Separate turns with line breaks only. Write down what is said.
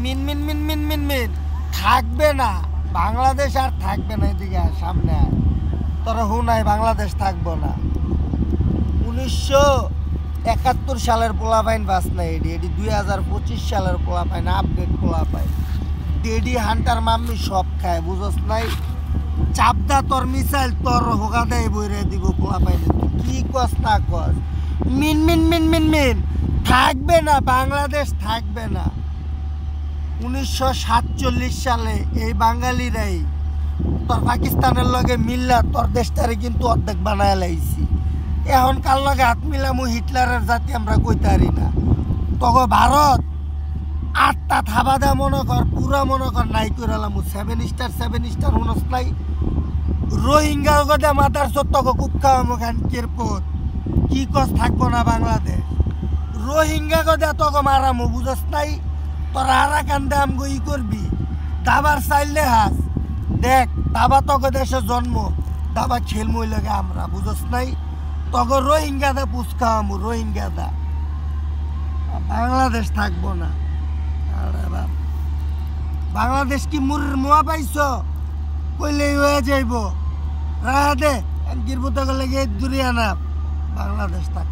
মিন মিন মিন মিন মিন মিন থাকবে না, বাংলাদেশ আর থাকবে না। এদিকে সামনে তোরা হুনাই বাংলাদেশ থাকবো না। 1971 সালের পোলাপাইন বাস না, এডি 2025 সালের পোলাপাইন আপডেট পোলাপাইন। ডেডি হান্টার মাম্মি সব খায়, বুঝস নাই? চাপদা তোর মিসাইল তোর হোগা দেয় বইরে দিব পোলাপাইনে। তুই কি কস না কস? মিন মিন মিন মিন মিন থাকবে না, বাংলাদেশ থাকবে না। 1947 সালে এই বাঙালিরাই তোর পাকিস্তানের লগে মিল্লা তোর দেশটারে কিন্তু অর্ধেক বানায় লাইছি। এখন কার লগে হাত মিলামু হিটলারের জাতি আমরা কইতে পারি না। তখন ভারত 8টা থাবা দেয় মনে কর, পুরা মনে কর নাই কইরালামু। 7 স্টার হুনস নাই। রোহিঙ্গা গদে মাতার সত্য খুব খাওয়ামু খানকির পথ। কি কস থাকবো না বাংলাদেশ? রোহিঙ্গা গদে তক মারামু, বুঝস নাই? তোরা আরা কান্দে আমগো ই করবি, দাবার চাইলে হাস। দেখ দাবা তক দেশে জন্ম, দাবা খেলমই লাগে আমরা, বুঝস নাই? তক রোহিঙ্গা দা পুষ খাওয়ামু, রোহিঙ্গা দা। বাংলাদেশ থাকবো না। আরে বাপ, বাংলাদেশ কি মুরের মোয়া পাইছ? কইলেই হয়ে যাইব। রাহা দে গিরবুতে গেলে দূরে আনা, বাংলাদেশ থাক।